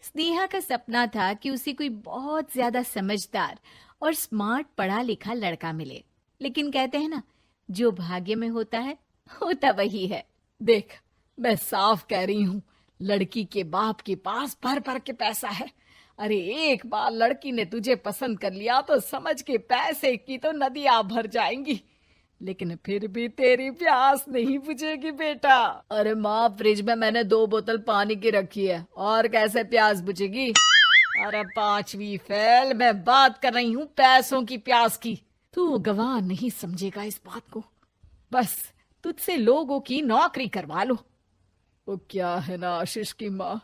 स्नेहा का सपना था कि उसे कोई बहुत ज्यादा समझदार और स्मार्ट पढ़ा लिखा लड़का मिले। लेकिन कहते हैं ना, जो भाग्य में होता है होता वही है। देख, मैं साफ कह रही हूँ, लड़की के बाप के पास भर भर के पैसा है। अरे एक बार लड़की ने तुझे पसंद कर लिया तो समझ के पैसे की तो नदियां भर जाएंगी, लेकिन फिर भी तेरी प्यास नहीं बुझेगी बेटा। अरे माँ, फ्रिज में मैंने 2 बोतल पानी की रखी है, और कैसे प्यास बुझेगी? अरे पांचवी फेल, मैं बात कर रही हूँ पैसों की प्यास की। तू गवाह नहीं समझेगा इस बात को। बस तुझसे लोगों की नौकरी करवा लो। वो क्या है ना आशीष की माँ,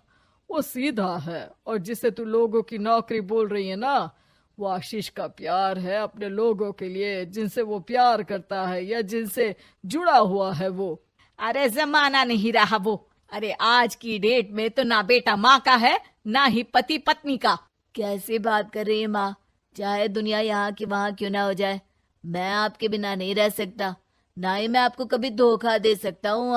वो सीधा है, और जिसे तू लोगों की नौकरी बोल रही है ना, वो आशीष का प्यार है अपने लोगों के लिए, जिनसे वो प्यार करता है या जिनसे जुड़ा हुआ है वो। अरे जमाना नहीं रहा वो। अरे आज की डेट में तो ना बेटा माँ का है, ना ही पति पत्नी का। कैसे बात कर रही है माँ? चाहे दुनिया यहाँ की वहाँ क्यों ना हो जाए, मैं आपके बिना नहीं रह सकता। ना ही मैं आपको कभी धोखा दे सकता हूँ।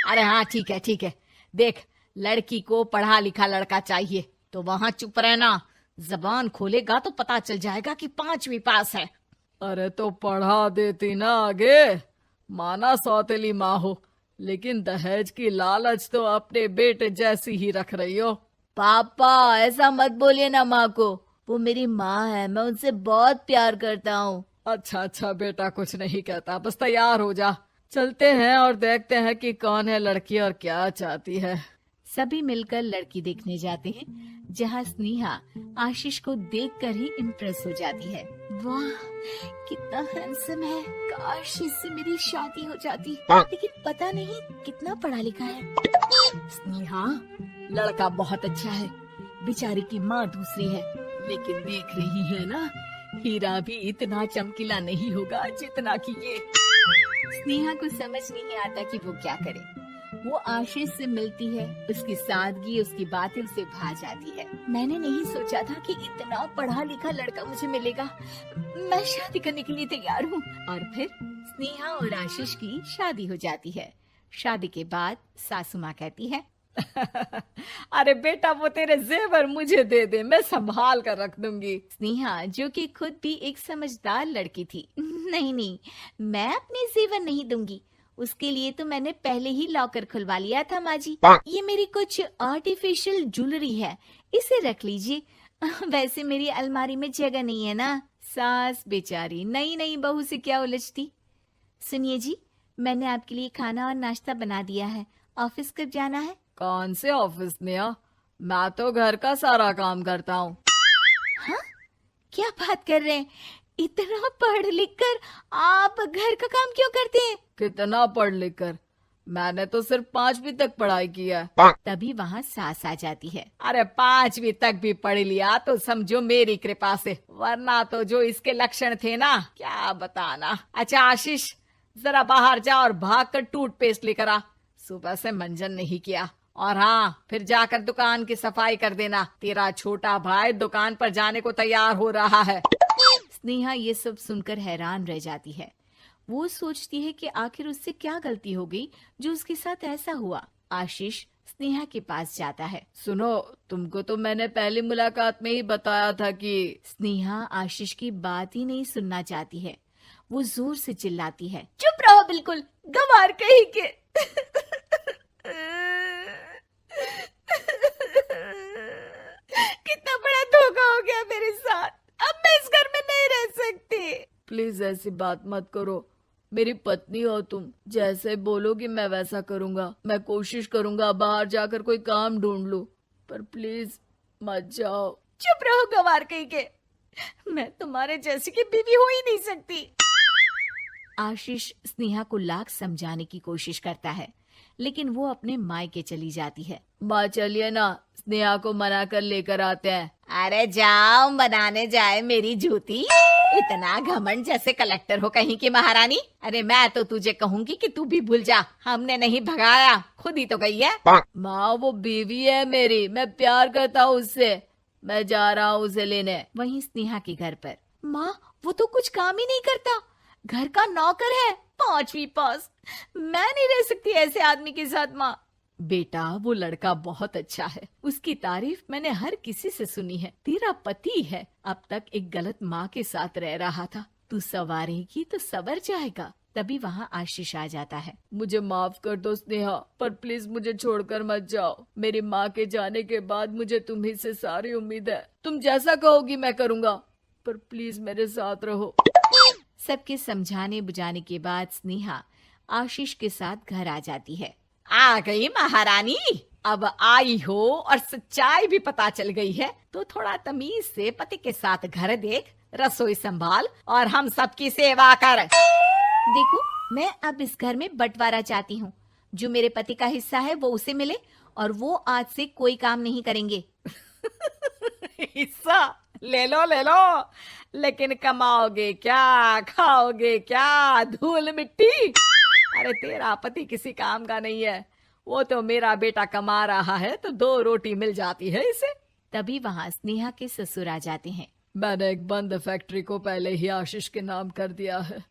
अरे हाँ, ठीक है ठीक है। देख, लड़की को पढ़ा लिखा लड़का चाहिए तो वहां चुप रहना। जबान खोलेगा तो पता चल जाएगा कि पांचवी पास है। अरे तो पढ़ा देती ना आगे। माना सौतेली माँ हो, लेकिन दहेज की लालच तो अपने बेटे जैसी ही रख रही हो। पापा ऐसा मत बोलिए ना माँ को, वो मेरी माँ है, मैं उनसे बहुत प्यार करता हूँ। अच्छा अच्छा बेटा, कुछ नहीं कहता, बस तैयार हो जा, चलते हैं और देखते हैं कि कौन है लड़की और क्या चाहती है। सभी मिलकर लड़की देखने जाते हैं, जहाँ स्नेहा आशीष को देखकर ही इम्प्रेस हो जाती है। वाह, कितना हैंडसम है। काश इससे मेरी शादी हो जाती, लेकिन पता नहीं कितना पढ़ा लिखा है। स्नेहा, लड़का बहुत अच्छा है, बेचारी की माँ दूसरी है, लेकिन देख रही है ना, हीरा भी इतना चमकीला नहीं होगा जितना कि ये। स्नेहा को समझ नहीं आता कि वो क्या करे। वो आशीष से मिलती है, उसकी सादगी, उसकी बातें उसे भा जाती है। मैंने नहीं सोचा था कि इतना पढ़ा लिखा लड़का मुझे मिलेगा। मैं शादी करने के लिए तैयार हूँ। और फिर स्नेहा और आशीष की शादी हो जाती है। शादी के बाद सासू माँ कहती है, अरे बेटा, वो तेरे जेवर मुझे दे दे, मैं संभाल कर रख दूंगी। स्नेहा, जो कि खुद भी एक समझदार लड़की थी, नहीं नहीं, मैं अपने जेवर नहीं दूंगी। उसके लिए तो मैंने पहले ही लॉकर खुलवा लिया था माँ जी। ये मेरी कुछ आर्टिफिशियल ज्वेलरी है, इसे रख लीजिए। वैसे मेरी अलमारी में जगह नहीं है ना। सास बेचारी नई नई बहू से क्या उलझती। सुनिए जी, मैंने आपके लिए खाना और नाश्ता बना दिया है। ऑफिस कब जाना है? कौन से ऑफिस ने? मैं तो घर का सारा काम करता हूँ। हाँ, क्या बात कर रहे हैं? इतना पढ़ लिख कर आप घर का काम क्यों करते हैं? कितना पढ़ लिख कर? मैंने तो सिर्फ 5वीं तक पढ़ाई की है। तभी वहाँ सास आ जाती है। अरे 5वीं तक भी पढ़ लिया तो समझो मेरी कृपा से, वरना तो जो इसके लक्षण थे ना, क्या बताना। अच्छा आशीष, जरा बाहर जा और भाग कर टूथपेस्ट लेकर आ। सुबह से मंजन नहीं किया। और हाँ, फिर जाकर दुकान की सफाई कर देना। तेरा छोटा भाई दुकान पर जाने को तैयार हो रहा है। स्नेहा ये सब सुनकर हैरान रह जाती है। वो सोचती है कि आखिर उससे क्या गलती हो गई जो उसके साथ ऐसा हुआ। आशीष स्नेहा के पास जाता है। सुनो, तुमको तो मैंने पहली मुलाकात में ही बताया था कि। स्नेहा आशीष की बात ही नहीं सुनना चाहती है। वो जोर से चिल्लाती है, चुप रहो बिल्कुल, गंवार कहीं के। कितना बड़ा धोखा हो गया मेरे साथ। अब मैं इस घर में नहीं रह सकती। प्लीज ऐसी बात मत करो, मेरी पत्नी हो तुम, जैसे बोलोगी मैं वैसा करूंगा। मैं कोशिश करूंगा बाहर जाकर कोई काम ढूंढ लूं, पर प्लीज मत जाओ। चुप रहो गंवार कहीं के, मैं तुम्हारे जैसी की बीवी हो ही नहीं सकती। आशीष स्नेहा को लाख समझाने की कोशिश करता है, लेकिन वो अपने मायके चली जाती है। माँ चलिए ना, स्नेहा को मना कर लेकर आते हैं। अरे जाओ, बनाने जाए मेरी जूती। इतना घमंड, जैसे कलेक्टर हो कहीं की महारानी। अरे मैं तो तुझे कहूंगी कि तू भी भूल जा, हमने नहीं भगाया, खुद ही तो गई है। माँ वो बीवी है मेरी, मैं प्यार करता हूँ उससे, मैं जा रहा हूँ उसे लेने। वहीं स्नेहा के घर पर, माँ वो तो कुछ काम ही नहीं करता, घर का नौकर है, 5वीं पास। मैं नहीं रह सकती ऐसे आदमी के साथ माँ। बेटा वो लड़का बहुत अच्छा है, उसकी तारीफ मैंने हर किसी से सुनी है। तेरा पति है, अब तक एक गलत माँ के साथ रह रहा था, तू संवारेगी तो संवर जाएगा। तभी वहाँ आशीष आ जाता है। मुझे माफ कर दो स्नेहा, पर प्लीज मुझे छोड़कर मत जाओ। मेरी माँ के जाने के बाद मुझे तुम्ही से सारी उम्मीद है। तुम जैसा कहोगी मैं करूँगा, पर प्लीज मेरे साथ रहो। सबके समझाने बुझाने के बाद स्नेहा आशीष के साथ घर आ जाती है। आ गई महारानी, अब आई हो और सच्चाई भी पता चल गई है, तो थोड़ा तमीज से पति के साथ घर देख, रसोई संभाल और हम सबकी सेवा कर। देखो, मैं अब इस घर में बंटवारा चाहती हूँ। जो मेरे पति का हिस्सा है वो उसे मिले और वो आज से कोई काम नहीं करेंगे। हिस्सा ले लो, लेकिन कमाओगे क्या, खाओगे क्या, धूल मिट्टी? अरे तेरा पति किसी काम का नहीं है, वो तो मेरा बेटा कमा रहा है तो 2 रोटी मिल जाती है इसे। तभी वहाँ स्नेहा के ससुर आ जाते हैं। मैंने एक बंद फैक्ट्री को पहले ही आशीष के नाम कर दिया है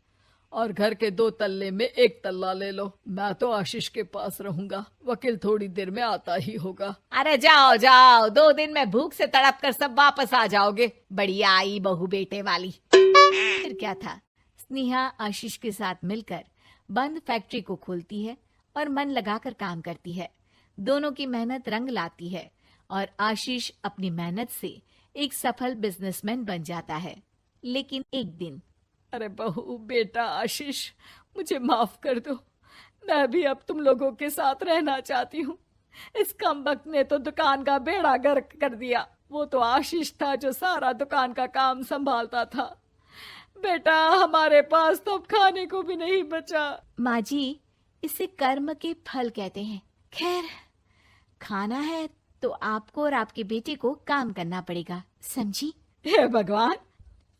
और घर के 2 तल्ले में 1 तल्ला ले लो। मैं तो आशीष के पास रहूंगा, वकील थोड़ी देर में आता ही होगा। अरे जाओ जाओ, 2 दिन में भूख से तड़प कर सब वापस आ जाओगे। बढ़िया आई बहू बेटे वाली। फिर क्या था, स्नेहा आशीष के साथ मिलकर बंद फैक्ट्री को खोलती है और मन लगाकर काम करती है। दोनों की मेहनत रंग लाती है और आशीष अपनी मेहनत से एक सफल बिजनेसमैन बन जाता है। लेकिन एक दिन, अरे बहू बेटा आशीष, मुझे माफ कर दो, मैं भी अब तुम लोगों के साथ रहना चाहती हूँ। इस कमबख्त ने तो दुकान का बेड़ा गर्क कर दिया। वो तो आशीष था जो सारा दुकान का काम संभालता था। बेटा हमारे पास तो अब खाने को भी नहीं बचा। माँ जी, इसे कर्म के फल कहते हैं। खैर, खाना है तो आपको और आपके बेटे को काम करना पड़ेगा, समझी? हे भगवान,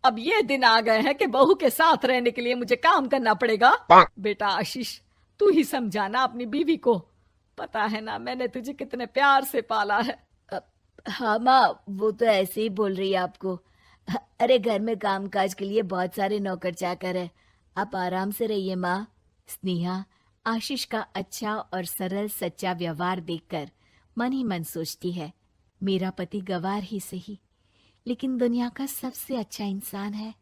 अब ये दिन आ गए हैं कि बहू के साथ रहने के लिए मुझे काम करना पड़ेगा। बेटा आशीष, तू ही समझाना अपनी बीवी को। पता है ना मैंने तुझे कितने प्यार से पाला है। हाँ माँ, वो तो ऐसे ही बोल रही है आपको। अरे घर में कामकाज के लिए बहुत सारे नौकर चाकर है, आप आराम से रहिए माँ। स्नेहा आशीष का अच्छा और सरल सच्चा व्यवहार देखकर मन ही मन सोचती है, मेरा पति गवार ही सही, लेकिन दुनिया का सबसे अच्छा इंसान है।